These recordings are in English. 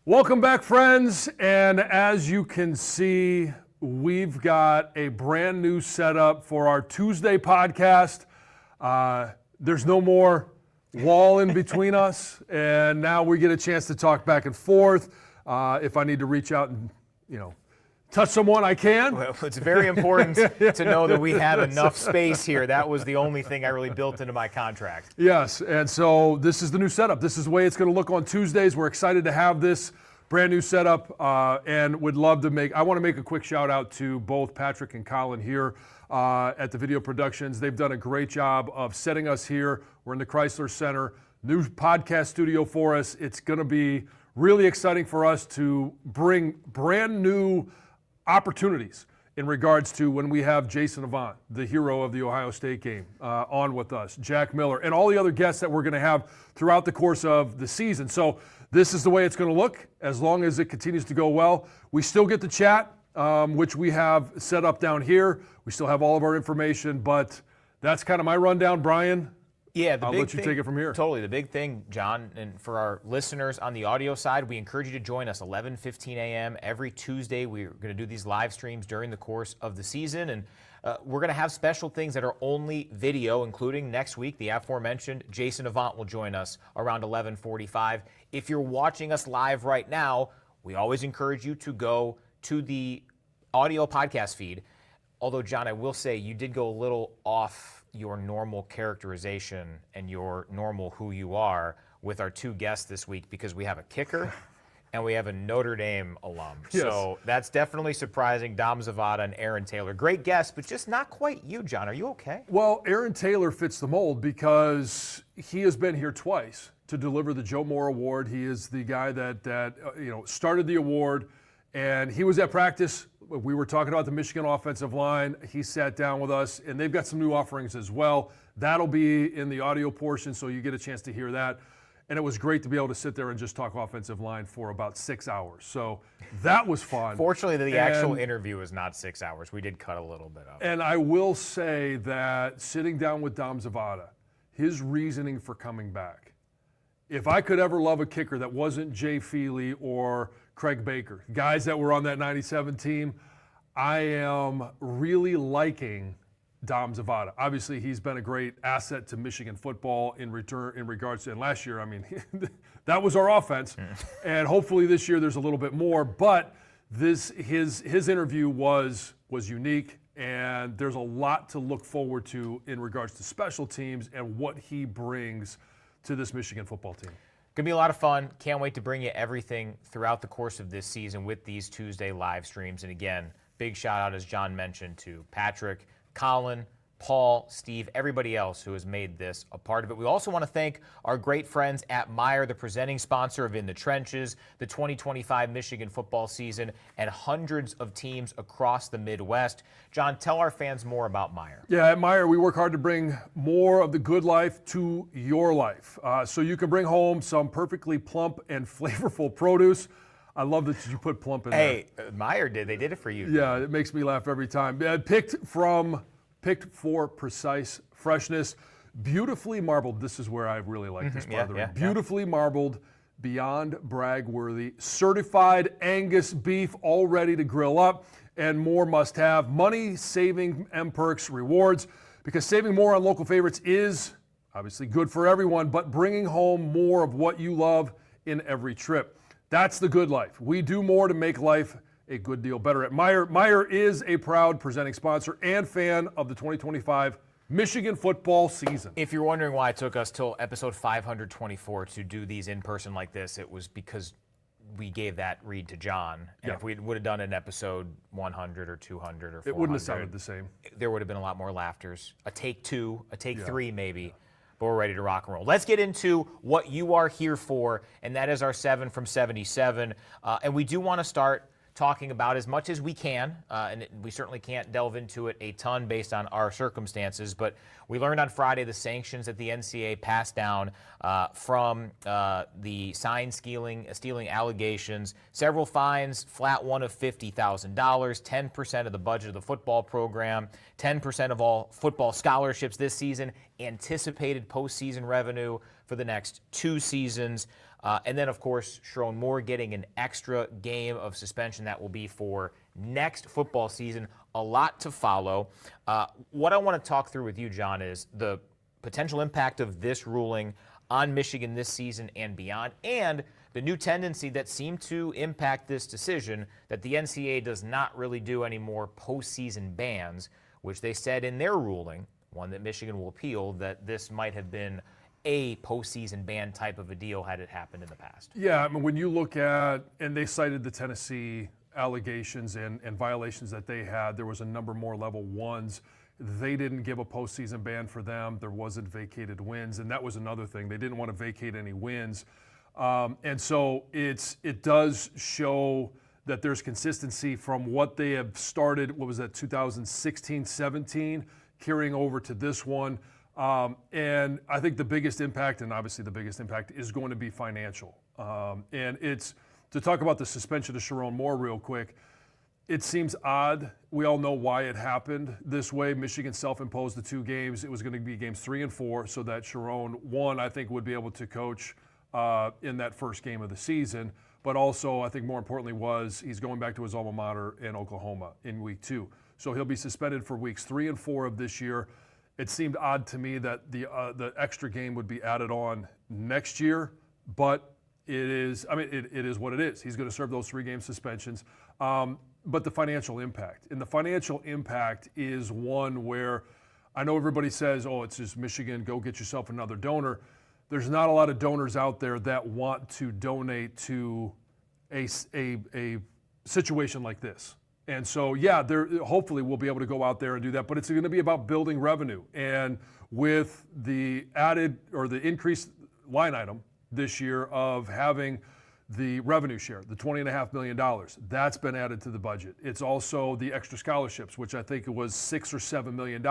Welcome back, friends. And as you can see, we've got a brand new setup for our Tuesday podcast. There's no more wall in between us, and now we get a chance to talk back and forth. If I need to reach out and, touch someone, I can. Well, it's very important to know that we have enough space here. That was the only thing I really built into my contract. Yes, and so this is the new setup. This is the way it's going to look on Tuesdays. We're excited to have this brand new setup, and would love to I want to make a quick shout out to both Patrick and Colin here at the Video Productions. They've done a great job of setting us here. We're in the Chrysler Center, new podcast studio for us. It's going to be really exciting for us to bring brand new opportunities in regards to when we have Jason Avant, the hero of the Ohio State game, on with us, Jack Miller, and all the other guests that we're going to have throughout the course of the season. So this is the way it's going to look as long as it continues to go well. We still get the chat, which we have set up down here. We still have all of our information, but that's kind of my rundown, Brian. Yeah, I'll let you take it from here. Totally. The big thing, John, and for our listeners on the audio side, we encourage you to join us 11:15 a.m. every Tuesday. We're going to do these live streams during the course of the season, and we're going to have special things that are only video, including next week, the aforementioned Jason Avant will join us around 11:45. If you're watching us live right now, we always encourage you to go to the audio podcast feed. Although, John, I will say you did go a little off your normal characterization and your normal who you are with our two guests this week, because we have a kicker and we have a Notre Dame alum. Yes. So that's definitely surprising. Dom Zavada and Aaron Taylor. Great guests, but just not quite you, John. Are you okay? Well, Aaron Taylor fits the mold because he has been here twice to deliver the Joe Moore Award. He is the guy that started the award, and he was at practice. We were talking about the Michigan offensive line. He sat down with us, and they've got some new offerings as well. That'll be in the audio portion, so you get a chance to hear that. And it was great to be able to sit there and just talk offensive line for about 6 hours. So that was fun. Fortunately, the actual interview was not 6 hours. We did cut a little bit of it. And I will say that sitting down with Dom Zavada, his reasoning for coming back, if I could ever love a kicker that wasn't Jay Feely or Craig Baker, guys that were on that 97 team, I am really liking Dom Zavada. Obviously, he's been a great asset to Michigan football in regards to, and last year, I mean, that was our offense. And hopefully this year there's a little bit more, but his interview was unique, and there's a lot to look forward to in regards to special teams and what he brings to this Michigan football team. Going to be a lot of fun. Can't wait to bring you everything throughout the course of this season with these Tuesday live streams. And again, big shout out, as John mentioned, to Patrick, Colin, Paul, Steve, everybody else who has made this a part of it. We also want to thank our great friends at Meijer, the presenting sponsor of In the Trenches, the 2025 Michigan football season, and hundreds of teams across the Midwest. John, tell our fans more about Meijer. Yeah, at Meijer, we work hard to bring more of the good life to your life. So you can bring home some perfectly plump and flavorful produce. I love that you put plump in there. Hey, Meijer did. They did it for you. Yeah, it makes me laugh every time. Picked for precise freshness, beautifully marbled. This is where I really like this part of the ring. Beautifully marbled, beyond brag worthy, certified Angus beef, all ready to grill up, and more must have. Money saving M-Perks rewards, because saving more on local favorites is obviously good for everyone, but bringing home more of what you love in every trip. That's the good life. We do more to make life a good deal better at Meijer. Meijer is a proud presenting sponsor and fan of the 2025 Michigan football season. If you're wondering why it took us till episode 524 to do these in person like this, it was because we gave that read to John. And if we would have done an episode 100 or 200 or 400, it wouldn't have sounded the same. There would have been a lot more laughters. A take two, a take three maybe. But we're ready to rock and roll. Let's get into what you are here for, and that is our 7 from 77. And we do want to start talking about as much as we can, and we certainly can't delve into it a ton based on our circumstances, but we learned on Friday the sanctions that the NCAA passed down from the sign stealing allegations. Several fines, flat one of $50,000, 10% of the budget of the football program, 10% of all football scholarships this season, anticipated postseason revenue for for the next 2 seasons. And then, of course, Sharon Moore getting an extra game of suspension that will be for next football season. A lot to follow. What I want to talk through with you, John, is the potential impact of this ruling on Michigan this season and beyond, and the new tendency that seemed to impact this decision that the NCAA does not really do any more postseason bans, which they said in their ruling, one that Michigan will appeal, that this might have been a postseason ban type of a deal had it happened in the past. Yeah, I mean, when you look at, and they cited the Tennessee allegations and violations that they had, there was a number more level ones. They didn't give a postseason ban for them. There wasn't vacated wins, and that was another thing. They didn't want to vacate any wins. And so it does show that there's consistency from what they have started, what was that, 2016-17, carrying over to this one. And I think the biggest impact, and obviously the biggest impact, is going to be financial. And it's, to talk about the suspension of Sharon Moore real quick, it seems odd. We all know why it happened this way. Michigan self-imposed the 2 games. It was going to be games 3 and 4, so that Sharon, one, I think, would be able to coach in that first game of the season. But also, I think more importantly he's going back to his alma mater in Oklahoma in week 2. So he'll be suspended for weeks 3 and 4 of this year. It seemed odd to me that the extra game would be added on next year, but it is what it is. He's going to serve those 3-game suspensions. But the financial impact. And the financial impact is one where I know everybody says, oh, it's just Michigan, go get yourself another donor. There's not a lot of donors out there that want to donate to a situation like this. And so, yeah, hopefully we'll be able to go out there and do that, but it's going to be about building revenue. And with the added or the increased line item this year of having the revenue share, the $20.5 million, that's been added to the budget. It's also the extra scholarships, which I think it was $6 or $7 million.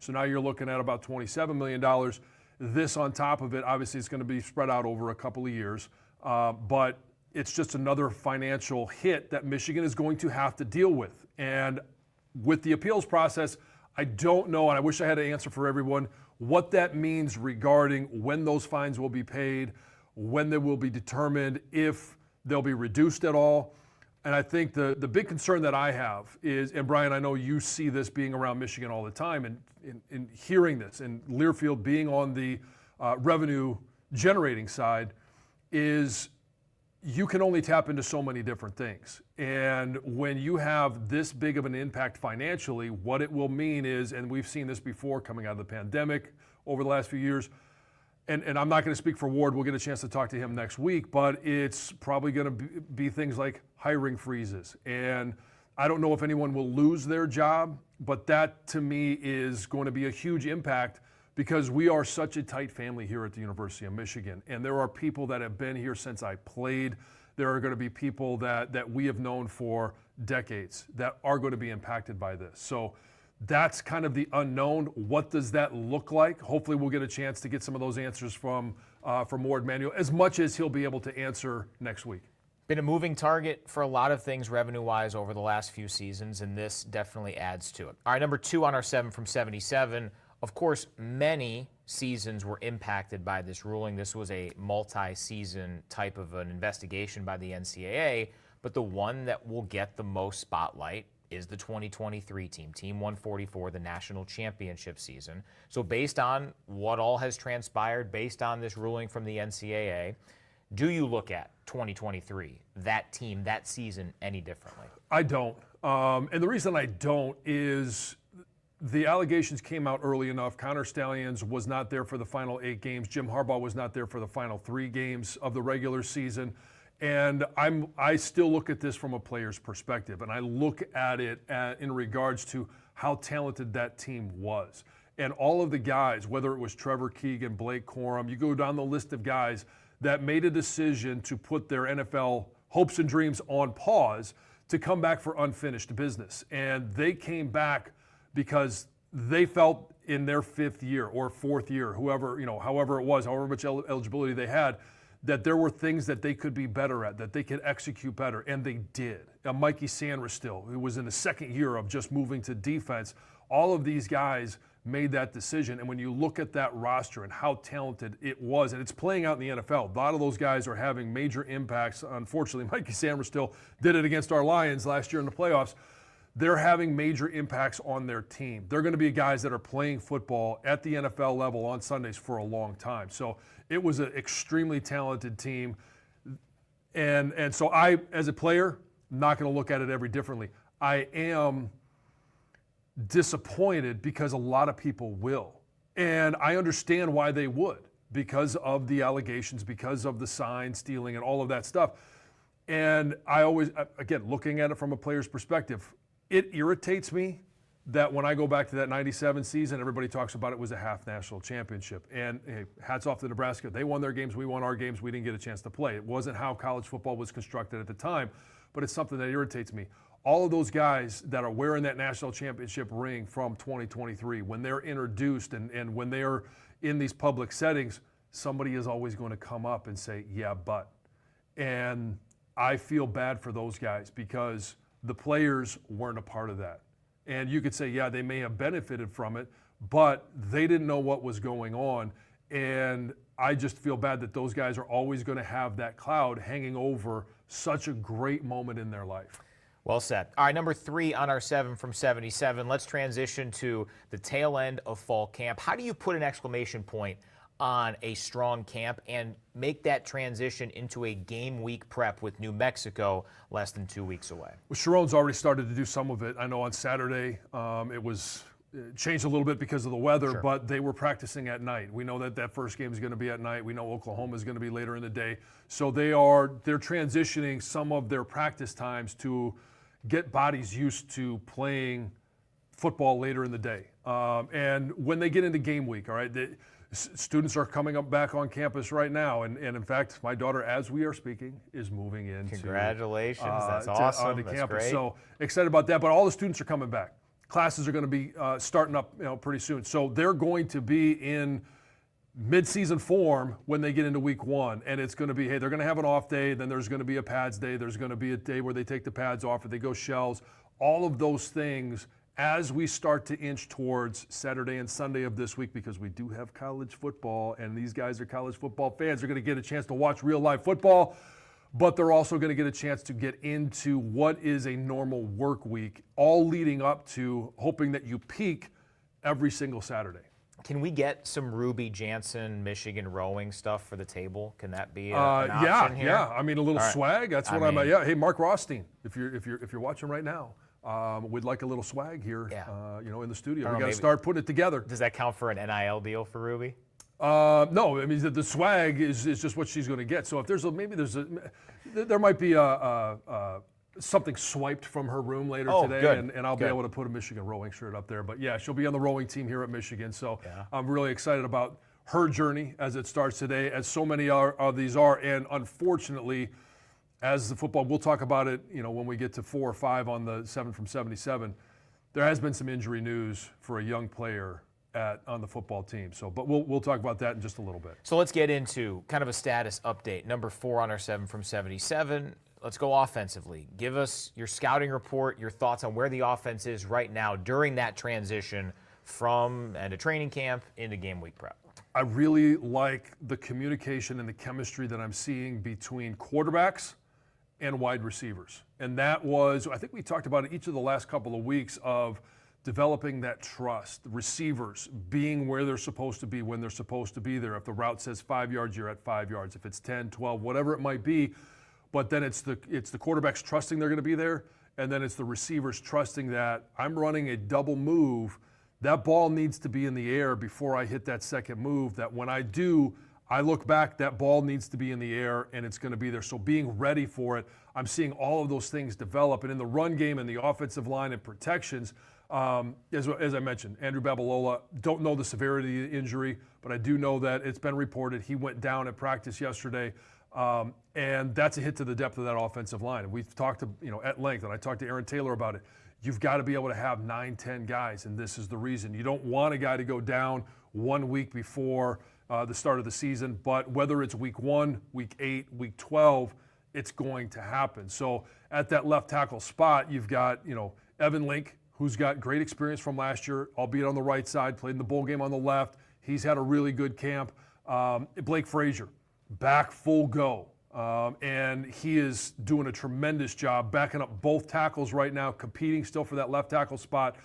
So now you're looking at about $27 million. This on top of it, obviously it's going to be spread out over a couple of years, but it's just another financial hit that Michigan is going to have to deal with. And with the appeals process, I don't know, and I wish I had an answer for everyone, what that means regarding when those fines will be paid, when they will be determined, if they'll be reduced at all. And I think the big concern that I have is, and Brian, I know you see this being around Michigan all the time and in hearing this, and Learfield being on the revenue generating side, is you can only tap into so many different things. And when you have this big of an impact financially, what it will mean is, and we've seen this before coming out of the pandemic over the last few years, and I'm not going to speak for Ward, we'll get a chance to talk to him next week, but it's probably going to be things like hiring freezes. And I don't know if anyone will lose their job, but that to me is going to be a huge impact because we are such a tight family here at the University of Michigan. And there are people that have been here since I played. There are going to be people that we have known for decades that are going to be impacted by this. So that's kind of the unknown. What does that look like? Hopefully we'll get a chance to get some of those answers from Ward Manuel, as much as he'll be able to answer next week. Been a moving target for a lot of things revenue-wise over the last few seasons, and this definitely adds to it. All right, number 2 on our 7 from 77. Of course, many seasons were impacted by this ruling. This was a multi-season type of an investigation by the NCAA, but the one that will get the most spotlight is the 2023 team, Team 144, the national championship season. So based on what all has transpired, based on this ruling from the NCAA, do you look at 2023, that team, that season, any differently? I don't. And the reason I don't is the allegations came out early enough. Connor Stallions was not there for the final 8 games. Jim Harbaugh was not there for the final 3 games of the regular season. And I still look at this from a player's perspective, and I look at it in regards to how talented that team was. And all of the guys, whether it was Trevor Keegan, Blake Corum, you go down the list of guys that made a decision to put their NFL hopes and dreams on pause to come back for unfinished business. And they came back because they felt in their 5th year or 4th year, however it was, however much eligibility they had, that there were things that they could be better at, that they could execute better, and they did. Mikey Sanders still, who was in the 2nd year of just moving to defense, all of these guys made that decision. And when you look at that roster and how talented it was, and it's playing out in the NFL, a lot of those guys are having major impacts. Unfortunately, Mikey Samerstill did it against our Lions last year in the playoffs. They're having major impacts on their team. They're going to be guys that are playing football at the NFL level on Sundays for a long time. So it was an extremely talented team. And so I, as a player, not going to look at it every differently. I am disappointed because a lot of people will. And I understand why they would, because of the allegations, because of the sign stealing and all of that stuff. And I always, again, looking at it from a player's perspective, it irritates me that when I go back to that 97 season, everybody talks about it was a half national championship. And hey, hats off to Nebraska. They won their games, we won our games, we didn't get a chance to play. It wasn't how college football was constructed at the time, but it's something that irritates me. All of those guys that are wearing that national championship ring from 2023, when they're introduced and when they're in these public settings, somebody is always going to come up and say, yeah, but. And I feel bad for those guys because the players weren't a part of that. And you could say, yeah, they may have benefited from it, but they didn't know what was going on. And I just feel bad that those guys are always going to have that cloud hanging over such a great moment in their life. Well said. All right, number 3 on our 7 from 77. Let's transition to the tail end of fall camp. How do you put an exclamation point on a strong camp and make that transition into a game week prep with New Mexico less than 2 weeks away? Well, Sharon's already started to do some of it. I know on Saturday it was changed a little bit because of the weather, Sure. but they were practicing at night. We know that that first game is going to be at night. We know Oklahoma is going to be later in the day. So they're transitioning some of their practice times to get bodies used to playing football later in the day. And when they get into game week, all right, students are coming up back on campus right now. And in fact, my daughter, as we are speaking, is moving into Congratulations. That's awesome. That's campus. Great. So excited about that. But all the students are coming back. Classes are going to be starting up pretty soon. So they're going to be in mid-season form when they get into week 1. And it's going to be, hey, they're going to have an off day. Then there's going to be a pads day. There's going to be a day where they take the pads off or they go shells. All of those things as we start to inch towards Saturday and Sunday of this week, because we do have college football and these guys are college football fans. They're going to get a chance to watch real live football, but they're also going to get a chance to get into what is a normal work week, all leading up to hoping that you peak every single Saturday. Can we get some Ruby Jansen, Michigan rowing stuff for the table? Can that be an option here? Yeah. I mean, a little All right. swag. That's what I'm. Yeah. Hey, Mark Rothstein, if you're watching right now, we'd like a little swag here. Yeah. In the studio. We got to maybe- start putting it together. Does that count for an NIL deal for Ruby? No, I mean the swag is just what she's going to get. So if there might be something swiped from her room later today, good. and I'll be able to put a Michigan rowing shirt up there. But yeah, she'll be on the rowing team here at Michigan. So I'm really excited about her journey as it starts today, as so many of these are. And unfortunately, as the football, we'll talk about it, when we get to 4 or 5 on the 7 from 77, there has been some injury news for a young player on the football team. So, but we'll talk about that in just a little bit. So let's get into kind of a status update. Number 4 on our 7 from 77. Let's go offensively. Give us your scouting report, your thoughts on where the offense is right now during that transition from end of training camp into game week prep. I really like the communication and the chemistry that I'm seeing between quarterbacks and wide receivers. And that was, I think we talked about it each of the last couple of weeks of developing that trust, receivers being where they're supposed to be when they're supposed to be there. If the route says 5 yards, you're at 5 yards. If it's 10, 12, whatever it might be. But then it's the quarterbacks trusting they're going to be there, and then it's the receivers trusting that I'm running a double move. That ball needs to be in the air before I hit that second move, that when I do, I look back, that ball needs to be in the air and it's going to be there. So being ready for it, I'm seeing all of those things develop. And in the run game and the offensive line and protections, as I mentioned, Andrew Babalola, don't know the severity of the injury, but I do know that it's been reported. He went down at practice yesterday, and that's a hit to the depth of that offensive line. And we've talked at length, and I talked to Aaron Taylor about it. You've got to be able to have 9, 10 guys, and this is the reason. You don't want a guy to go down 1 week before the start of the season, but whether it's week 1, week 8, week 12, it's going to happen. So at that left tackle spot, you've got, Evan Link, who's got great experience from last year, albeit on the right side, played in the bowl game on the left. He's had a really good camp. Blake Frazier, back full go. And he is doing a tremendous job backing up both tackles right now, competing still for that left tackle spot.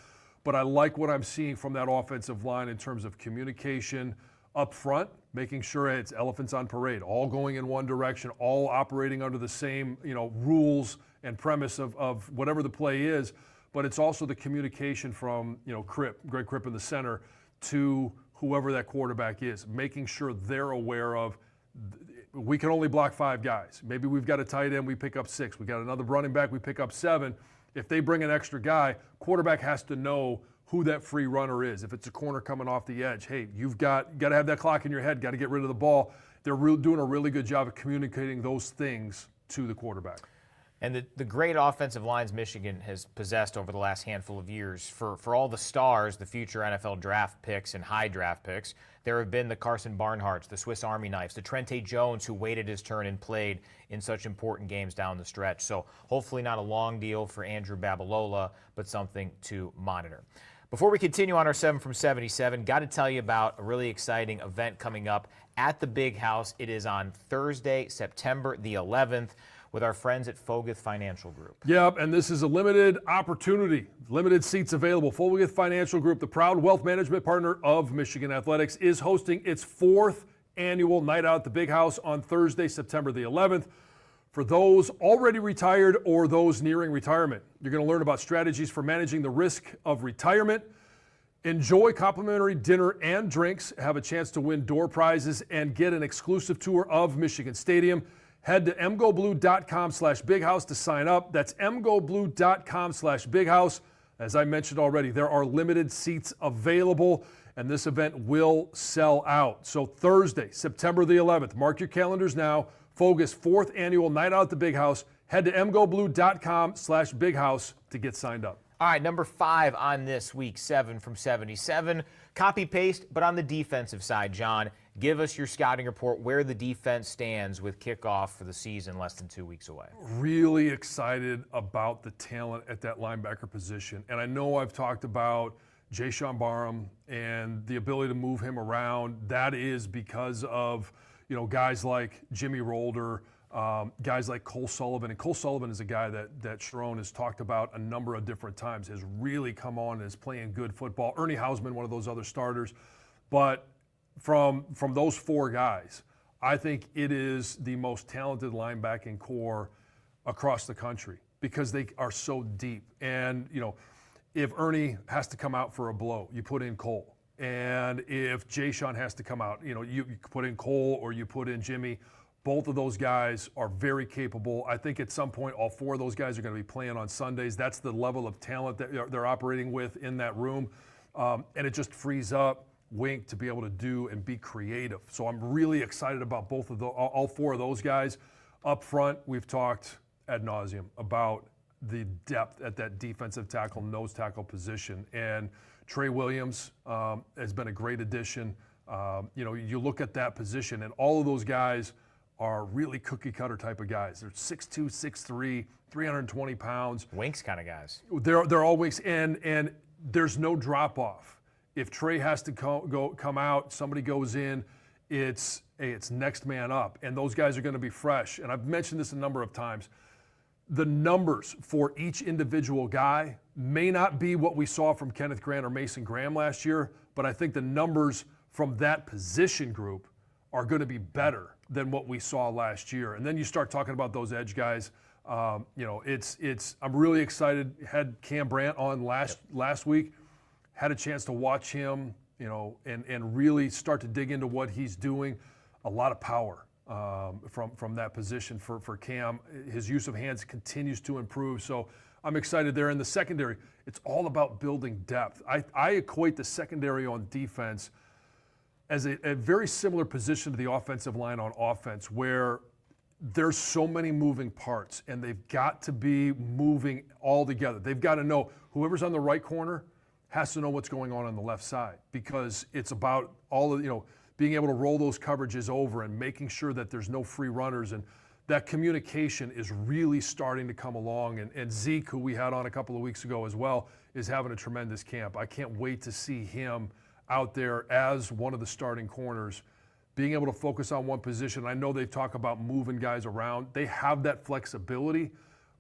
But I like what I'm seeing from that offensive line in terms of communication up front, making sure it's elephants on parade, all going in one direction, all operating under the same, rules and premise of whatever the play is. But it's also the communication from, Greg Kripp in the center to whoever that quarterback is, making sure they're aware of we can only block 5 guys. Maybe we've got a tight end, we pick up 6. We got another running back, we pick up 7. If they bring an extra guy, quarterback has to know who that free runner is. If it's a corner coming off the edge, hey, you've got to have that clock in your head, got to get rid of the ball. They're doing a really good job of communicating those things to the quarterback. And the great offensive lines Michigan has possessed over the last handful of years, for all the stars, the future NFL draft picks and high draft picks, there have been the Carson Barnharts, the Swiss Army knives, the Trente Jones, who waited his turn and played in such important games down the stretch. So hopefully not a long deal for Andrew Babalola, but something to monitor. Before we continue on our 7 from 77, got to tell you about a really exciting event coming up at the Big House. It is on Thursday, September the 11th. With our friends at Foguth Financial Group. Yep, and this is a limited opportunity, limited seats available. Foguth Financial Group, the proud wealth management partner of Michigan Athletics, is hosting its 4th annual night out at the Big House on Thursday, September the 11th. For those already retired or those nearing retirement, you're going to learn about strategies for managing the risk of retirement, enjoy complimentary dinner and drinks, have a chance to win door prizes, and get an exclusive tour of Michigan Stadium. Head to mgoblue.com/bighouse to sign up. That's mgoblue.com/bighouse. As I mentioned already, there are limited seats available, and this event will sell out. So Thursday, September the 11th, mark your calendars now. Foguth's 4th annual night out at the Big House. Head to mgoblue.com/bighouse to get signed up. All right, number 5 on this week's 7 from 77. Copy paste, but on the defensive side, John, give us your scouting report where the defense stands with kickoff for the season less than 2 weeks away. Really excited about the talent at that linebacker position. And I know I've talked about Jayshon Barham and the ability to move him around. That is because of, guys like Jimmy Rolder, guys like Cole Sullivan. And Cole Sullivan is a guy that Sharon has talked about a number of different times, has really come on and is playing good football. Ernie Hausman, one of those other starters. But from those 4 guys, I think it is the most talented linebacking core across the country because they are so deep. And, if Ernie has to come out for a blow, you put in Cole. And if Jayshon has to come out, you put in Cole or you put in Jimmy. Both of those guys are very capable. I think at some point all 4 of those guys are going to be playing on Sundays. That's the level of talent that they're operating with in that room. And it just frees up Wink to be able to do and be creative. So I'm really excited about all 4 of those guys. Up front, we've talked ad nauseum about the depth at that defensive tackle, nose tackle position. And Trey Williams has been a great addition. You look at that position, and all of those guys are really cookie-cutter type of guys. They're 6'2", 6'3", 320 pounds. Winks kind of guys. They're all winks, and there's no drop-off. If Trey has to come out, somebody goes in, it's next man up. And those guys are going to be fresh. And I've mentioned this a number of times. The numbers for each individual guy may not be what we saw from Kenneth Grant or Mason Graham last year, but I think the numbers from that position group are going to be better than what we saw last year. And then you start talking about those edge guys. I'm really excited. Had Cam Brandt on last week. Had a chance to watch him, and really start to dig into what he's doing. A lot of power from that position for Cam. His use of hands continues to improve. So I'm excited there. In the secondary, it's all about building depth. I equate the secondary on defense as a very similar position to the offensive line on offense, where there's so many moving parts, and they've got to be moving all together. They've got to know whoever's on the right corner has to know what's going on the left side, because it's about all of, being able to roll those coverages over and making sure that there's no free runners. And that communication is really starting to come along. And Zeke, who we had on a couple of weeks ago as well, is having a tremendous camp. I can't wait to see him out there as one of the starting corners, being able to focus on one position. I know they talk about moving guys around. They have that flexibility,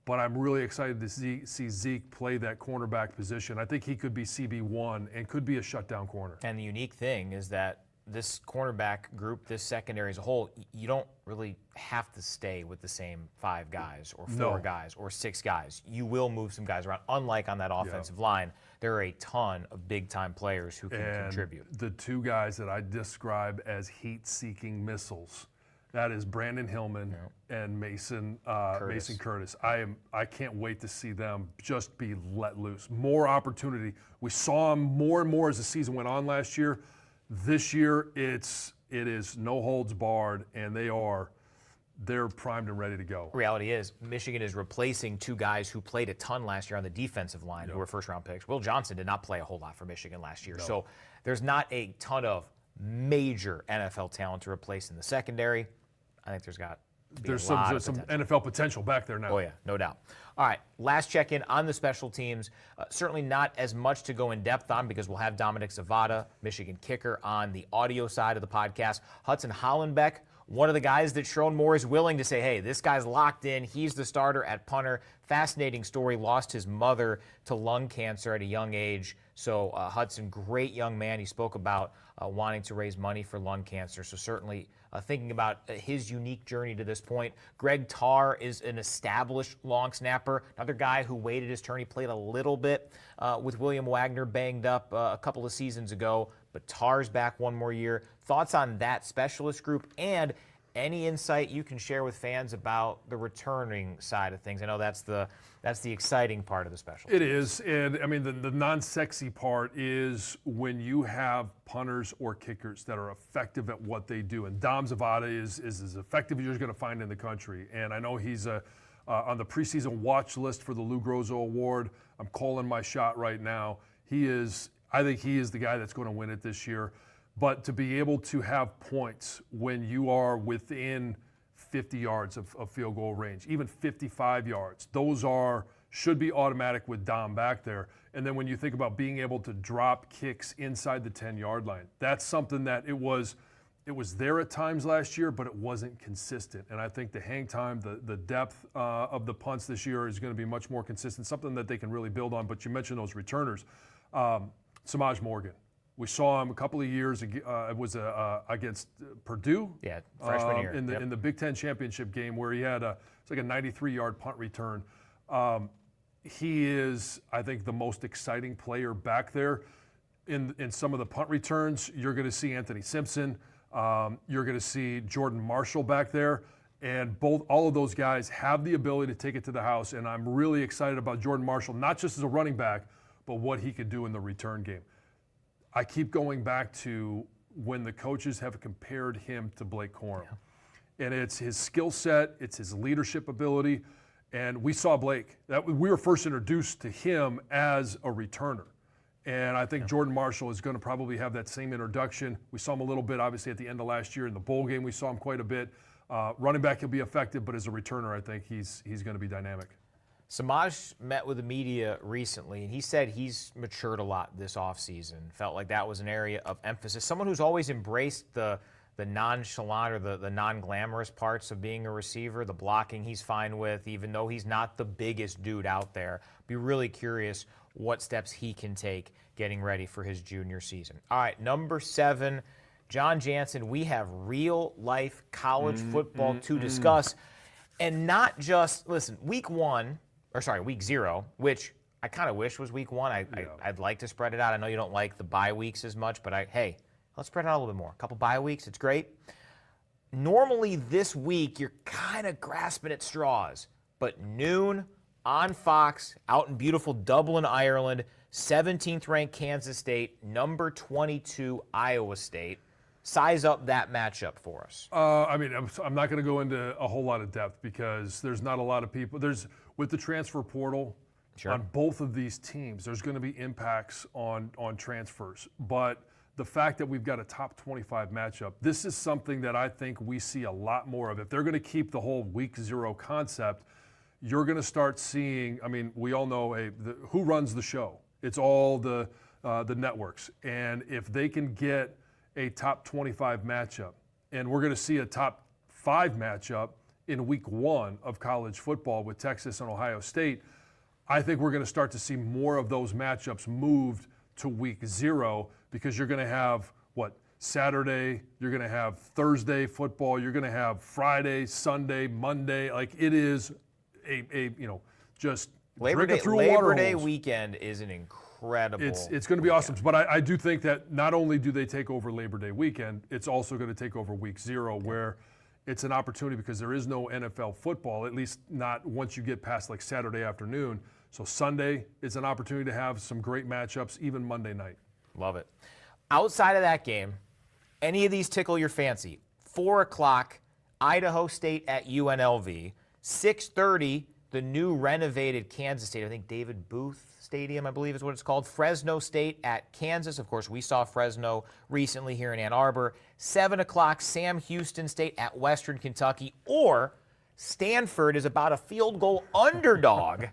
but I'm really excited to see Zeke play that cornerback position. I think he could be CB1 and could be a shutdown corner. And the unique thing is that this cornerback group, this secondary as a whole, you don't really have to stay with the same 5 guys or 4 guys or 6 guys. You will move some guys around. Unlike on that offensive line, there are a ton of big-time players who can contribute. The 2 guys that I describe as heat-seeking missiles, that is Brandon Hillman and Mason Curtis. I can't wait to see them just be let loose. More opportunity. We saw them more and more as the season went on last year. This year, it is no holds barred, and they're primed and ready to go. Reality is, Michigan is replacing 2 guys who played a ton last year on the defensive line, who were first-round picks. Will Johnson did not play a whole lot for Michigan last year, so there's not a ton of major NFL talent to replace in the secondary. I think there's some NFL potential back there now. Oh, yeah, no doubt. All right, last check-in on the special teams. Certainly not as much to go in depth on because we'll have Dominic Zavada, Michigan kicker, on the audio side of the podcast. Hudson Hollenbeck, one of the guys that Sherrone Moore is willing to say, hey, this guy's locked in. He's the starter at punter. Fascinating story. Lost his mother to lung cancer at a young age. So Hudson, great young man. He spoke about wanting to raise money for lung cancer. So certainly thinking about his unique journey to this point. Greg Tarr is an established long snapper. Another guy who waited his turn. He played a little bit with William Wagner banged up a couple of seasons ago. But Tarr's back one more year. Thoughts on that specialist group and any insight you can share with fans about the returning side of things? I know that's the exciting part of the special. It is, and I mean the non-sexy part is when you have punters or kickers that are effective at what they do. And Dom Zavada is as effective as you're going to find in the country. And I know he's on the preseason watch list for the Lou Groza Award. I'm calling my shot right now. I think he is the guy that's going to win it this year. But to be able to have points when you are within 50 yards of field goal range, even 55 yards, those should be automatic with Dom back there. And then when you think about being able to drop kicks inside the 10-yard line, that's something that it was there at times last year, but it wasn't consistent. And I think the hang time, the depth of the punts this year is going to be much more consistent, something that they can really build on. But you mentioned those returners. Samaj Morgan. We saw him a couple of years ago. It was against Purdue. Yeah, freshman year. In the Big Ten championship game where he had it's like a 93-yard punt return. He is, I think, the most exciting player back there. In some of the punt returns, you're going to see Anthony Simpson. You're going to see Jordan Marshall back there. And all of those guys have the ability to take it to the house. And I'm really excited about Jordan Marshall, not just as a running back, but what he could do in the return game. I keep going back to when the coaches have compared him to Blake Corum. Yeah. And it's his skill set, it's his leadership ability. And we saw Blake. We were first introduced to him as a returner. And I think Jordan Marshall is going to probably have that same introduction. We saw him a little bit, obviously, at the end of last year. In the bowl game, we saw him quite a bit. Running back, he'll be effective, but as a returner, I think he's going to be dynamic. Samaj met with the media recently, and he said he's matured a lot this offseason. Felt like that was an area of emphasis. Someone who's always embraced the nonchalant or the non-glamorous parts of being a receiver, the blocking he's fine with, even though he's not the biggest dude out there. Be really curious what steps he can take getting ready for his junior season. All right, number 7, John Jansen. We have real-life college football to discuss. And not just, listen, week 0, which I kind of wish was week 1. I'd like to spread it out. I know you don't like the bye weeks as much, but hey, let's spread it out a little bit more. A couple bye weeks, it's great. Normally this week, you're kind of grasping at straws, but noon on Fox, out in beautiful Dublin, Ireland, 17th ranked Kansas State, number 22 Iowa State. Size up that matchup for us. I mean, I'm not going to go into a whole lot of depth because there's not a lot of people. With the transfer portal on both of these teams, there's going to be impacts on transfers. But the fact that we've got a top 25 matchup, this is something that I think we see a lot more of. If they're going to keep the whole week 0 concept, you're going to start seeing, I mean, we all know who runs the show. It's all the networks. And if they can get a top 25 matchup, and we're going to see a top 5 matchup in week 1 of college football with Texas and Ohio State, I think we're going to start to see more of those matchups moved to week 0, because you're going to have, Saturday, you're going to have Thursday football, you're going to have Friday, Sunday, Monday. Like, it is just Labor Day weekend is an incredible. It's going to be awesome. But I do think that not only do they take over Labor Day weekend, it's also going to take over week 0, where it's an opportunity, because there is no NFL football, at least not once you get past like Saturday afternoon. So Sunday is an opportunity to have some great matchups, even Monday night. Love it. Outside of that game, any of these tickle your fancy? 4 o'clock, Idaho State at UNLV. 6:30, the new renovated Kansas State, I think David Booth Stadium, I believe is what it's called. Fresno State at Kansas. Of course, we saw Fresno recently here in Ann Arbor. 7 o'clock, Sam Houston State at Western Kentucky. Or Stanford is about a field goal underdog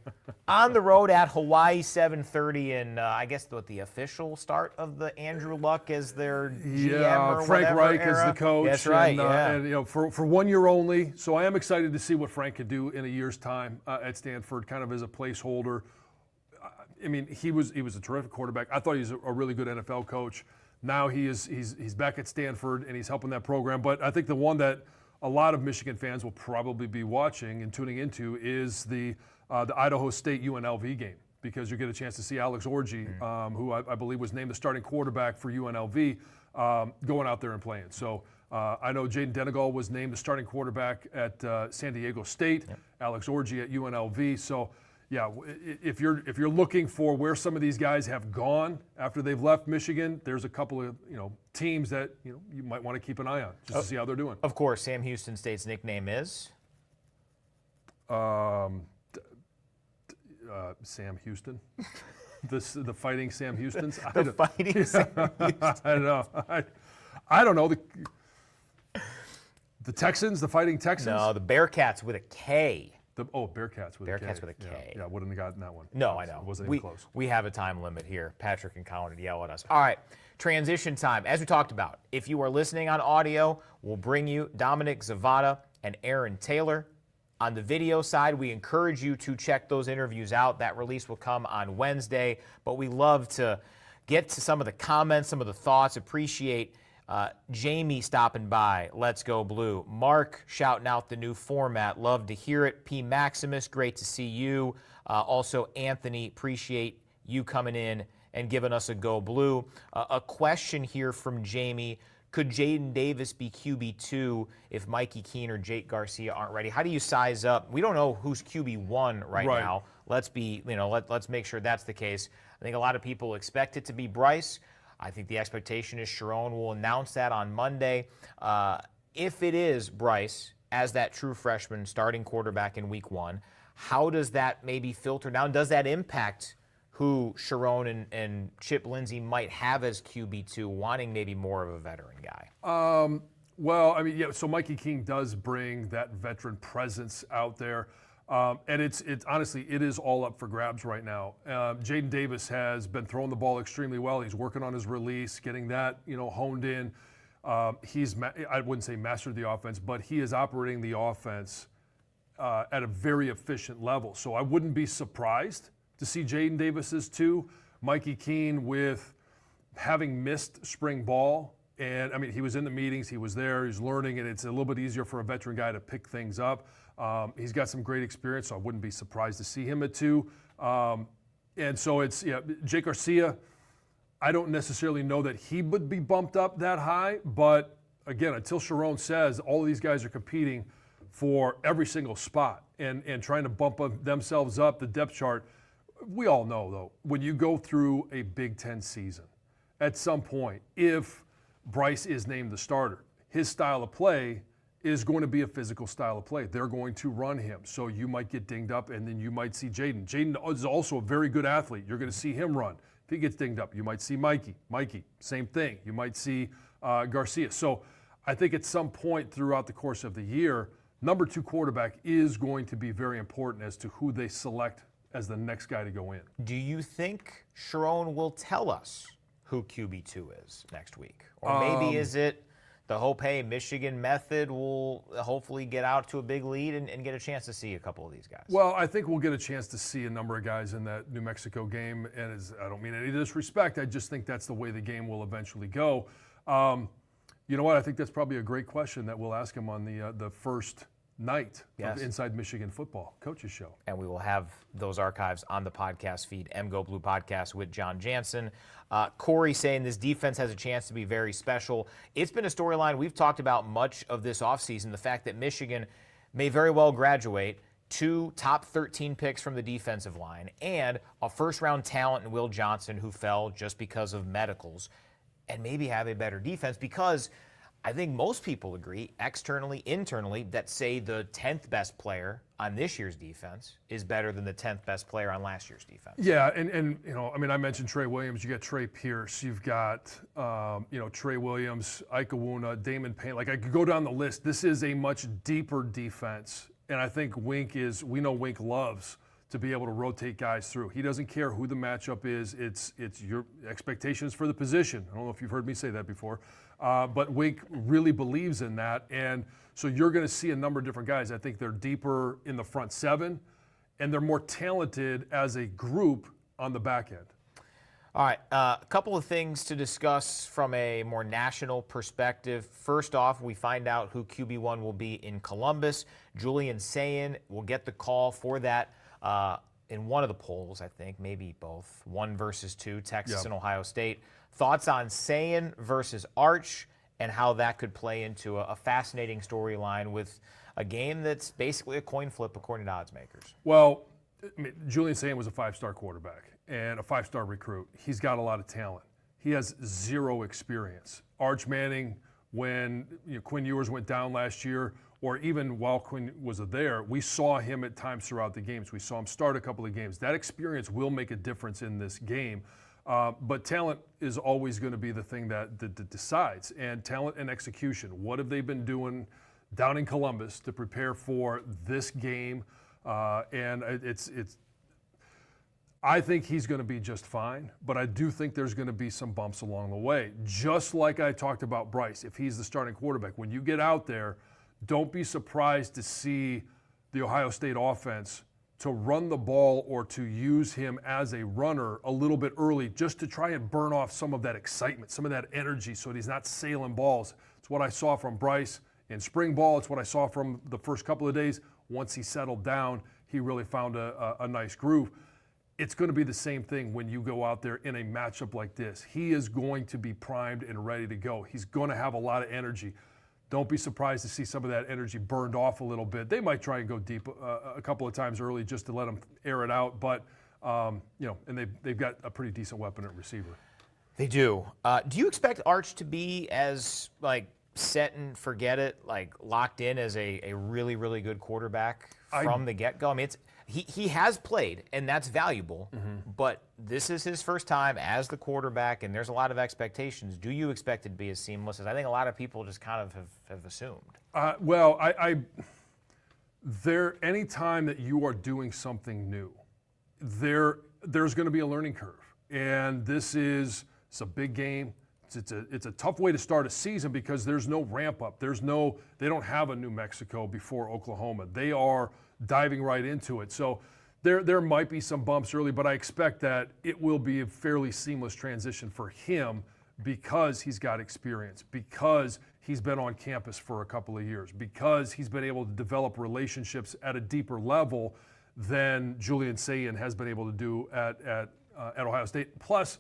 on the road at Hawaii, 7:30, and I guess the official start of the Andrew Luck as their GM or Frank Reich era. Is the coach. That's right. And for 1 year only. So I am excited to see what Frank can do in a year's time at Stanford, kind of as a placeholder. I mean, he was a terrific quarterback. I thought he was a really good NFL coach. Now he's back at Stanford and he's helping that program. But I think the one that a lot of Michigan fans will probably be watching and tuning into is the Idaho State UNLV game, because you get a chance to see Alex Orji, who I believe was named the starting quarterback for UNLV, going out there and playing. So I know Jaden Denegal was named the starting quarterback at San Diego State. Yep. Alex Orji at UNLV. So yeah, if you're looking for where some of these guys have gone after they've left Michigan, there's a couple of teams that you might want to keep an eye on just to see how they're doing. Of course, Sam Houston State's nickname is Sam Houston. The Fighting Sam Houstons. Fighting Sam Houston. I don't know. I don't know the Texans, the Fighting Texans. No, the Bearcats with a K. Bearcats with a K. Bearcats with a K. Yeah, wouldn't have gotten that one. No, I know. It wasn't even close. We have a time limit here. Patrick and Colin would yell at us. All right, transition time. As we talked about, if you are listening on audio, we'll bring you Dominic Zavada and Aaron Taylor. On the video side, we encourage you to check those interviews out. That release will come on Wednesday, but we love to get to some of the comments, some of the thoughts. Appreciate Jamie stopping by. Let's go Blue. Mark shouting out the new format. Love to hear it. P. Maximus, great to see you. Also, Anthony, appreciate you coming in and giving us a go Blue. A question here from Jamie. Could Jaden Davis be QB2 if Mikey Keene or Jake Garcia aren't ready? How do you size up? We don't know who's QB1 right now. Let's make sure that's the case. I think a lot of people expect it to be Bryce. I think the expectation is Sharon will announce that on Monday. If it is Bryce as that true freshman starting quarterback in week 1, how does that maybe filter down? Does that impact who Sharon and Chip Lindsey might have as QB2, wanting maybe more of a veteran guy? Well, I mean, yeah, so Mikey King does bring that veteran presence out there. And it's honestly, it is all up for grabs right now. Jaden Davis has been throwing the ball extremely well. He's working on his release, getting that, honed in. I wouldn't say mastered the offense, but he is operating the offense at a very efficient level. So I wouldn't be surprised to see Jaden Davis's 2. Mikey Keene, with having missed spring ball, and I mean, he was in the meetings, he was there, he's learning, and it's a little bit easier for a veteran guy to pick things up. He's got some great experience, so I wouldn't be surprised to see him at 2. And so it's, Jake Garcia, I don't necessarily know that he would be bumped up that high, but again, until Sharon says all of these guys are competing for every single spot and trying to bump themselves up the depth chart, we all know, though, when you go through a Big Ten season, at some point, if Bryce is named the starter, his style of play is going to be a physical style of play. They're going to run him. So you might get dinged up, and then you might see Jaden. Jaden is also a very good athlete. You're going to see him run. If he gets dinged up, you might see Mikey. Same thing. You might see Garcia. So I think at some point throughout the course of the year, number 2 quarterback is going to be very important as to who they select as the next guy to go in. Do you think Sharon will tell us who QB2 is next week? Or maybe is it the Hope Hey Michigan method will hopefully get out to a big lead and get a chance to see a couple of these guys? Well, I think we'll get a chance to see a number of guys in that New Mexico game, and I don't mean any disrespect. I just think that's the way the game will eventually go. You know what? I think that's probably a great question that we'll ask him on the first night of Inside Michigan Football Coaches Show. And we will have those archives on the podcast feed, MGO Blue Podcast with John Jansen. Corey saying this defense has a chance to be very special. It's been a storyline we've talked about much of this offseason, the fact that Michigan may very well graduate 2 top 13 picks from the defensive line and a first-round talent in Will Johnson who fell just because of medicals, and maybe have a better defense because I think most people agree, externally, internally, that say the 10th best player on this year's defense is better than the 10th best player on last year's defense. Yeah, and you know, I mean, I mentioned Trey Williams. You got Trey Pierce. You've got, Trey Williams, Ike Awuna, Damon Payne. Like, I could go down the list. This is a much deeper defense, and I think we know Wink loves to be able to rotate guys through. He doesn't care who the matchup is. It's your expectations for the position. I don't know if you've heard me say that before. But Wink really believes in that, and so you're going to see a number of different guys. I think they're deeper in the front 7, and they're more talented as a group on the back end. All right, a couple of things to discuss from a more national perspective. First off, we find out who QB1 will be in Columbus. Julian Sayin will get the call for that in one of the polls, I think, maybe both, 1 versus 2, Texas and Ohio State. Thoughts on Sayin versus Arch and how that could play into a fascinating storyline with a game that's basically a coin flip according to odds makers? Well, I mean, Julian Sayin was a 5-star quarterback and a 5-star recruit. He's got a lot of talent. He has 0 experience. Arch Manning, when Quinn Ewers went down last year, or even while Quinn was there, we saw him at times throughout the games. We saw him start a couple of games. That experience will make a difference in this game. But talent is always going to be the thing that decides. And talent and execution. What have they been doing down in Columbus to prepare for this game? And I think he's going to be just fine, but I do think there's going to be some bumps along the way. Just like I talked about Bryce, if he's the starting quarterback, when you get out there, don't be surprised to see the Ohio State offense to run the ball or to use him as a runner a little bit early just to try and burn off some of that excitement, some of that energy so that he's not sailing balls. It's what I saw from Bryce in spring ball. It's what I saw from the first couple of days. Once he settled down, he really found a nice groove. It's going to be the same thing when you go out there in a matchup like this. He is going to be primed and ready to go. He's going to have a lot of energy. Don't be surprised to see some of that energy burned off a little bit. They might try and go deep a couple of times early just to let him air it out, but and they've got a pretty decent weapon at receiver. They do. Do you expect Arch to be as set and forget it, locked in as a really, really good quarterback from the get-go? I mean, he has played, and that's valuable, but this is his first time as the quarterback, and there's a lot of expectations. Do you expect it to be as seamless as I think a lot of people just kind of have assumed? Any time that you are doing something new, there's going to be a learning curve, and it's a big game. It's a tough way to start a season because there's no ramp up. They don't have a New Mexico before Oklahoma. They are diving right into it. So there might be some bumps early, but I expect that it will be a fairly seamless transition for him because he's got experience, because he's been on campus for a couple of years, because he's been able to develop relationships at a deeper level than Julian Sayin has been able to do at Ohio State. Plus,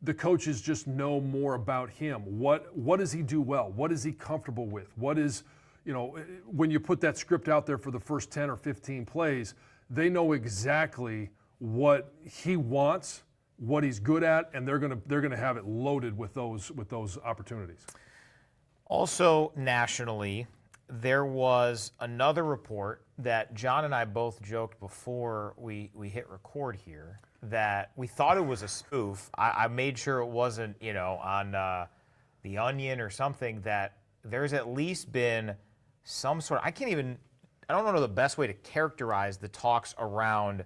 the coaches just know more about him. What does he do well? What is he comfortable with? What is, when you put that script out there for the first 10 or 15 plays, they know exactly what he wants, what he's good at, and they're gonna have it loaded with those opportunities. Also, nationally, there was another report that John and I both joked before we hit record here. that we thought it was a spoof. I made sure it wasn't, on The Onion or something, that there's at least been some sort of, I don't know the best way to characterize the talks around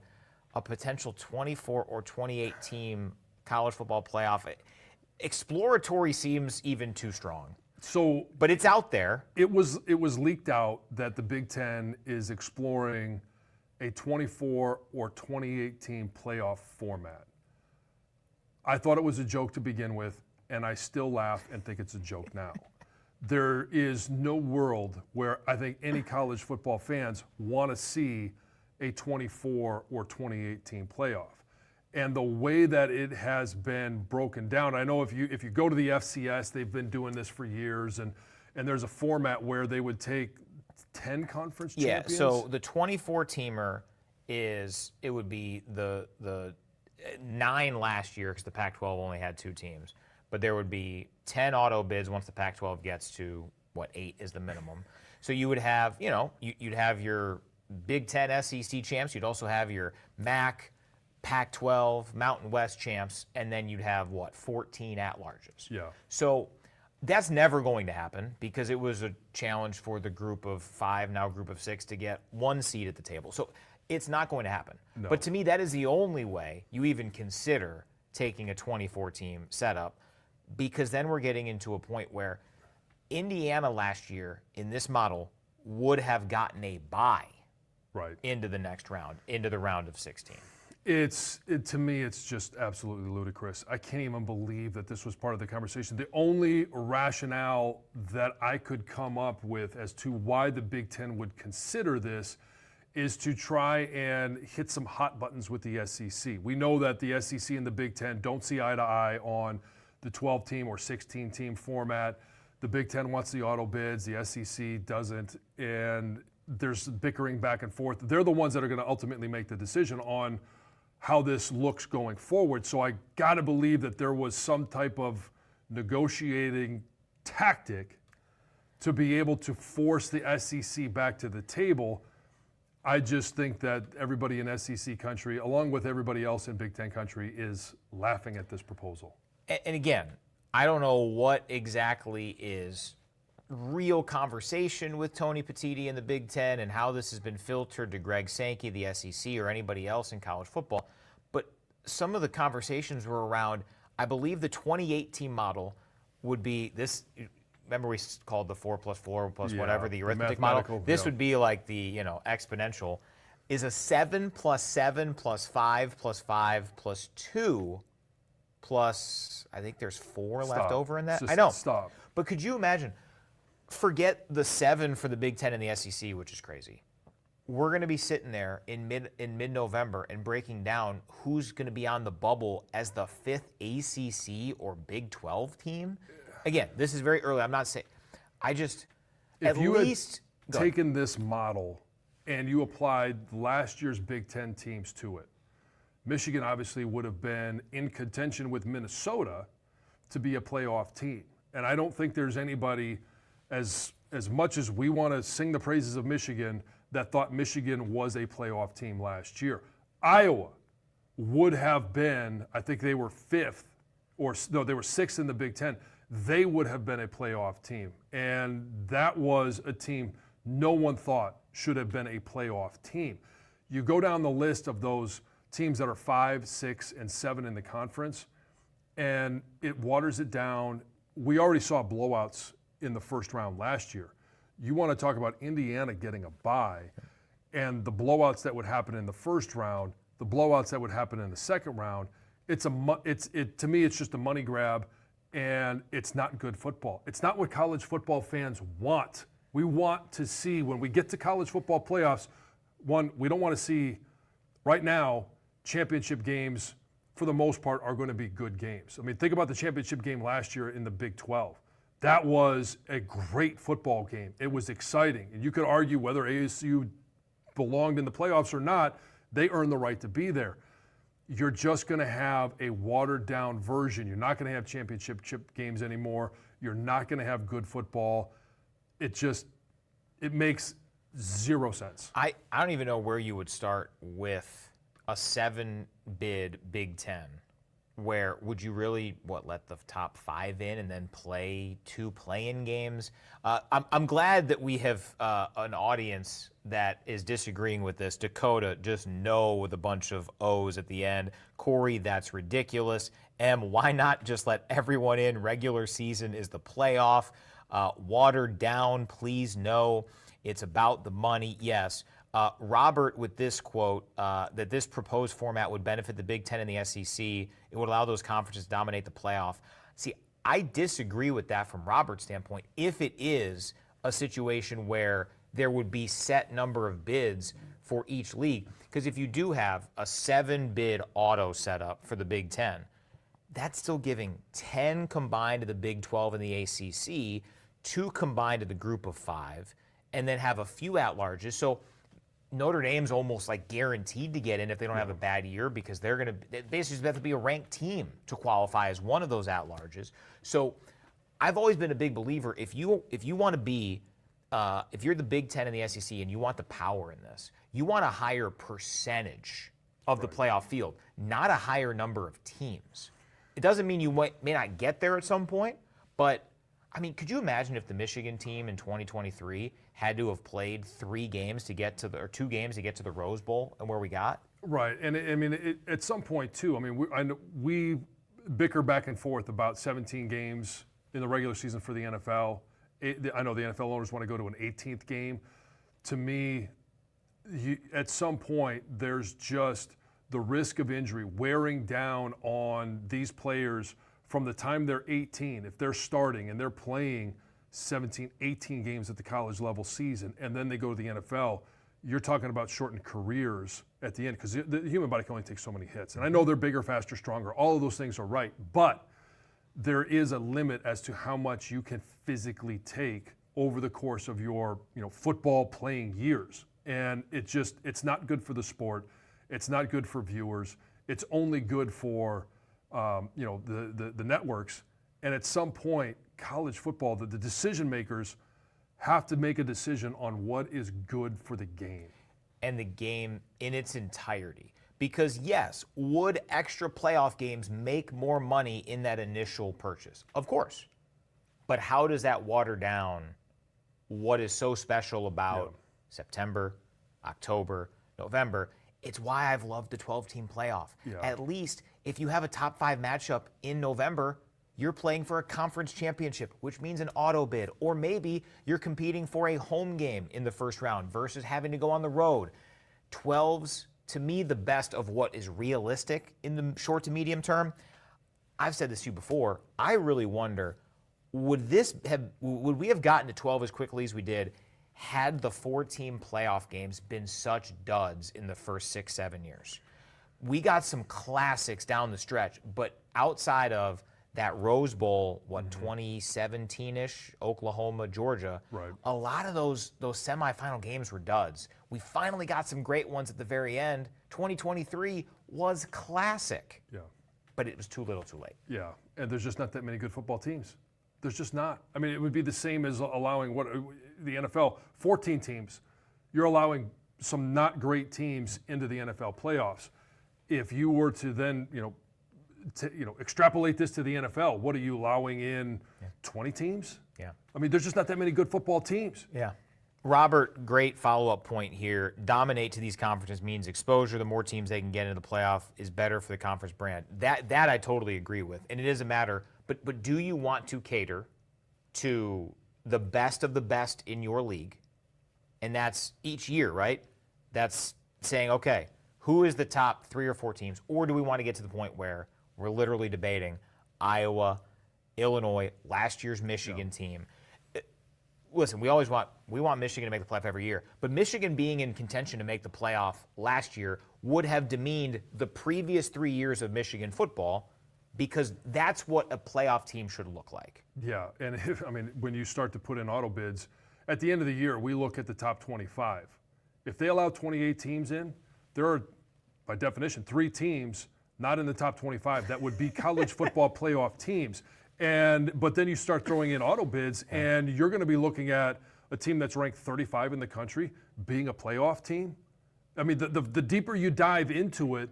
a potential 24 or 28 team college football playoff. Exploratory seems even too strong. So, but it's out there. It was leaked out that the Big Ten is exploring a 24 or 28 team playoff format. I thought it was a joke to begin with, and I still laugh and think it's a joke now. There is no world where I think any college football fans want to see a 24 or 28 team playoff. And the way that it has been broken down, I know if you go to the FCS, they've been doing this for years, and there's a format where they would take 10 conference champions. Yeah, so the 24-teamer it would be the 9 last year, because the Pac-12 only had 2 teams. But there would be 10 auto bids once the Pac-12 gets to, 8 is the minimum. So you would have, you'd have your Big Ten SEC champs. You'd also have your MAC, Pac-12, Mountain West champs, and then you'd have, 14 at-larges. Yeah. So that's never going to happen, because it was a challenge for the group of 5, now group of 6, to get 1 seat at the table. So it's not going to happen. No. But to me, that is the only way you even consider taking a 24-team setup, because then we're getting into a point where Indiana last year in this model would have gotten a bye into the next round, into the round of 16. To me, it's just absolutely ludicrous. I can't even believe that this was part of the conversation. The only rationale that I could come up with as to why the Big Ten would consider this is to try and hit some hot buttons with the SEC. We know that the SEC and the Big Ten don't see eye to eye on the 12-team or 16-team format. The Big Ten wants the auto bids, the SEC doesn't, and there's bickering back and forth. They're the ones that are going to ultimately make the decision on how this looks going forward. So I got to believe that there was some type of negotiating tactic to be able to force the SEC back to the table. I just think that everybody in SEC country, along with everybody else in Big Ten country, is laughing at this proposal. And again, I don't know what exactly is real conversation with Tony Petitti and the Big Ten and how this has been filtered to Greg Sankey, the SEC, or anybody else in college football. But some of the conversations were around, I believe the 28-team model would be this. Remember we called the 4 plus 4 plus whatever, the arithmetic model? This would be like the exponential. Is a 7 plus 7 plus 5 plus 5 plus 2 plus, I think there's 4 left over in that. I know. Stop. But could you imagine, forget the 7 for the Big Ten and the SEC, which is crazy. We're going to be sitting there in mid-November and breaking down who's going to be on the bubble as the 5th ACC or Big 12 team. Again, this is very early. I'm not saying. If you had taken this model and you applied last year's Big Ten teams to it, Michigan obviously would have been in contention with Minnesota to be a playoff team. And I don't think there's anybody, as much as we want to sing the praises of Michigan, that thought Michigan was a playoff team last year. Iowa would have been, I think they were 5th, they were 6th in the Big Ten. They would have been a playoff team. And that was a team no one thought should have been a playoff team. You go down the list of those teams that are 5, 6, and 7 in the conference, and it waters it down. We already saw blowouts in the first round last year. You want to talk about Indiana getting a bye, and the blowouts that would happen in the first round, the blowouts that would happen in the second round. To me, it's just a money grab, and it's not good football. It's not what college football fans want. We want to see, when we get to college football playoffs, we don't want to see right now championship games, for the most part, are going to be good games. I mean, think about the championship game last year in the Big 12. That was a great football game. It was exciting. And you could argue whether ASU belonged in the playoffs or not. They earned the right to be there. You're just going to have a watered-down version. You're not going to have championship games anymore. You're not going to have good football. It makes zero sense. I don't even know where you would start with a 7-bid Big Ten, where would you really let the top 5 in and then play 2 play-in games? I'm glad that we have an audience that is disagreeing with this. Dakota, just no with a bunch of O's at the end. Corey, that's ridiculous. M, why not just let everyone in? Regular season is the playoff. Watered down, please no. It's about the money, yes. Robert, with this quote, that this proposed format would benefit the Big Ten and the SEC. It would allow those conferences to dominate the playoff. See, I disagree with that from Robert's standpoint. If it is a situation where there would be set number of bids for each league, because if you do have a 7-bid auto setup for the Big Ten, that's still giving 10 combined to the Big 12 and the ACC, 2 combined to the Group of 5, and then have a few at-larges. So Notre Dame's almost like guaranteed to get in if they don't have a bad year, because they're going to basically have to be a ranked team to qualify as one of those at-larges. So I've always been a big believer, if you want to be, if you're the Big Ten and the SEC and you want the power in this, you want a higher percentage of the playoff field, not a higher number of teams. It doesn't mean you may not get there at some point, but I mean, could you imagine if the Michigan team in 2023 had to have played 3 games to get to or 2 games to get to the Rose Bowl and where we got? Right, and at some point too. I mean, we bicker back and forth about 17 games in the regular season for the NFL. I know the NFL owners want to go to an 18th game. To me, at some point, there's just the risk of injury wearing down on these players from the time they're 18. If they're starting and they're playing 17, 18 games at the college level season, and then they go to the NFL, you're talking about shortened careers at the end, because the human body can only take so many hits. And I know they're bigger, faster, stronger. All of those things are right. But there is a limit as to how much you can physically take over the course of your football playing years. And it's not good for the sport. It's not good for viewers. It's only good for the networks. And at some point, college football, the decision makers have to make a decision on what is good for the game. And the game in its entirety. Because yes, would extra playoff games make more money in that initial purchase? Of course. But how does that water down what is so special about September, October, November? It's why I've loved the 12-team playoff. Yeah. At least if you have a top 5 matchup in November, you're playing for a conference championship, which means an auto bid. Or maybe you're competing for a home game in the first round versus having to go on the road. 12's, to me, the best of what is realistic in the short to medium term. I've said this to you before. I really wonder, would we have gotten to 12 as quickly as we did had the 4-team playoff games been such duds in the first 6-7 years? We got some classics down the stretch, but outside of that Rose Bowl, 2017-ish, Oklahoma, Georgia, right, a lot of those semifinal games were duds. We finally got some great ones at the very end. 2023 was classic. Yeah. But it was too little too late. Yeah, and there's just not that many good football teams. There's just not. I mean, it would be the same as allowing the NFL, 14 teams. You're allowing some not great teams into the NFL playoffs. If you were to then, extrapolate this to the NFL, what are you allowing in 20 teams? Yeah. I mean, there's just not that many good football teams. Yeah. Robert, great follow-up point here. Dominate to these conferences means exposure. The more teams they can get into the playoff is better for the conference brand. That I totally agree with. And it is a matter, but do you want to cater to the best of the best in your league? And that's each year, right? That's saying, okay, who is the top 3 or 4 teams? Or do we want to get to the point where we're literally debating Iowa, Illinois, last year's Michigan team? Listen, we want Michigan to make the playoff every year, but Michigan being in contention to make the playoff last year would have demeaned the previous 3 years of Michigan football, because that's what a playoff team should look like. Yeah, and when you start to put in auto bids, at the end of the year, we look at the top 25. If they allow 28 teams in, there are, by definition, 3 teams not in the top 25 that would be college football playoff teams. But then you start throwing in auto bids, and you're going to be looking at a team that's ranked 35 in the country being a playoff team. I mean, the deeper you dive into it,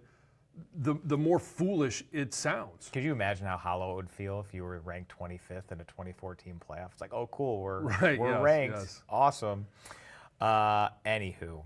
the more foolish it sounds. Could you imagine how hollow it would feel if you were ranked 25th in a 24-team playoff? It's like, oh, cool, we're ranked. Yes. Awesome. Anywho,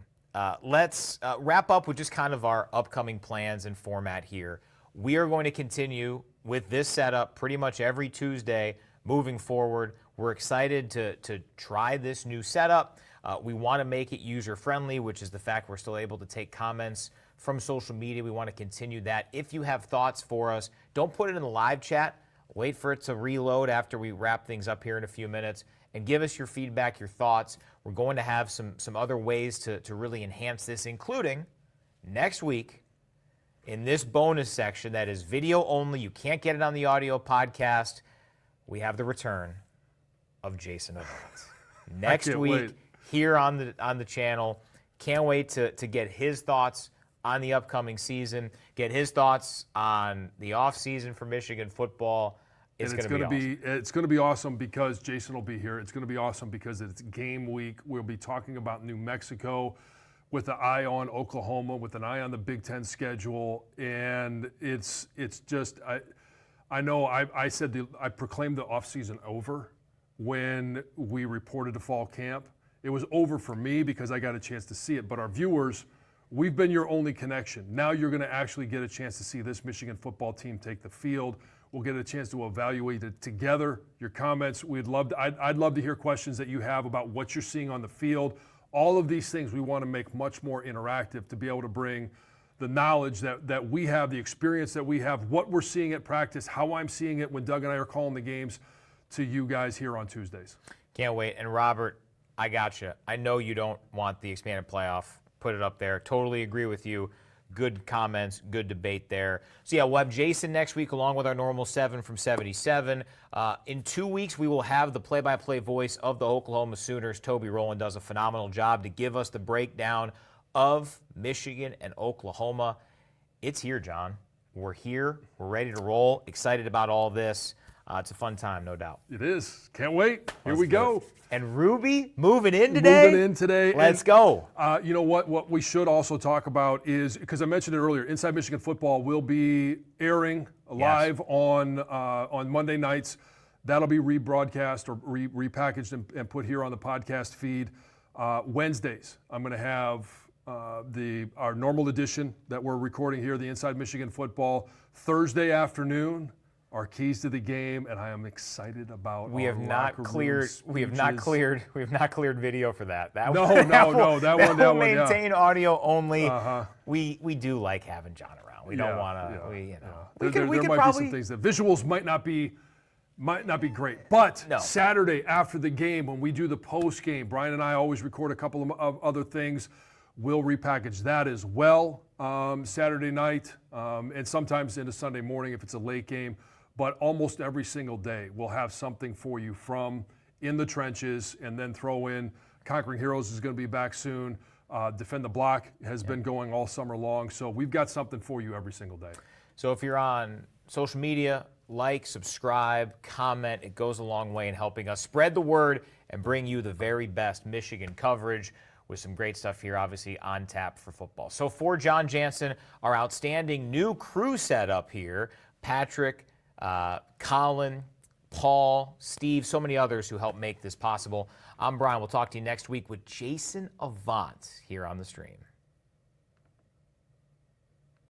let's wrap up with just kind of our upcoming plans and format here. We are going to continue with this setup pretty much every Tuesday moving forward. We're excited to try this new setup. We want to make it user-friendly, which is the fact we're still able to take comments from social media. We want to continue that. If you have thoughts for us, don't put it in the live chat. Wait for it to reload after we wrap things up here in a few minutes, and give us your feedback, your thoughts. We're going to have some other ways to really enhance this, including next week in this bonus section that is video only. You can't get it on the audio podcast. We have the return of Jason Evans next week wait. here on the channel. Can't wait to get his thoughts on the upcoming season, get his thoughts on the offseason for Michigan football. It's going to be awesome. It's going to be awesome because Jason will be here. It's going to be awesome because it's game week. We'll be talking about New Mexico with an eye on Oklahoma, with an eye on the Big Ten schedule, and it's just I know I said I proclaimed the offseason over when we reported to fall camp. It was over for me because I got a chance to see it, but our viewers, we've been your only connection. Now you're going to actually get a chance to see this Michigan football team take the field. We'll get a chance to evaluate it together. Your comments, I'd love to hear questions that you have about what you're seeing on the field. All of these things we want to make much more interactive to be able to bring the knowledge that we have, the experience that we have, what we're seeing at practice, how I'm seeing it when Doug and I are calling the games, to you guys here on Tuesdays. Can't wait. And Robert, I got you. I know you don't want the expanded playoff. Put it up there. Totally agree with you. Good comments, good debate there. So, yeah, we'll have Jason next week along with our normal 7 from 77. In 2 weeks, we will have the play-by-play voice of the Oklahoma Sooners. Toby Rowland does a phenomenal job to give us the breakdown of Michigan and Oklahoma. It's here, John. We're here. We're ready to roll. Excited about all this. It's a fun time, no doubt. It is. Can't wait. Here we go. And Ruby moving in today? Moving in today. Let's go. You know what we should also talk about is, because I mentioned it earlier, Inside Michigan Football will be airing live on Monday nights. That'll be rebroadcast or repackaged and put here on the podcast feed. Wednesdays, I'm going to have our normal edition that we're recording here, the Inside Michigan Football. Thursday afternoon, our keys to the game, and I am excited about. We have not cleared video for that. That will maintain audio only. We do like having John around. We don't want to. There might be some things that visuals might not be great, but Saturday after the game when we do the post game, Brian and I always record a couple of other things. We'll repackage that as well Saturday night, and sometimes into Sunday morning if it's a late game. But almost every single day we'll have something for you from in the trenches, and then throw in Conquering Heroes is going to be back soon. Defend the Block has been going all summer long. So we've got something for you every single day. So if you're on social media, like, subscribe, comment. It goes a long way in helping us spread the word and bring you the very best Michigan coverage with some great stuff here, obviously, on tap for football. So for John Jansen, our outstanding new crew setup here, Patrick, Colin, Paul, Steve, so many others who helped make this possible. I'm Brian. We'll talk to you next week with Jason Avant here on the stream.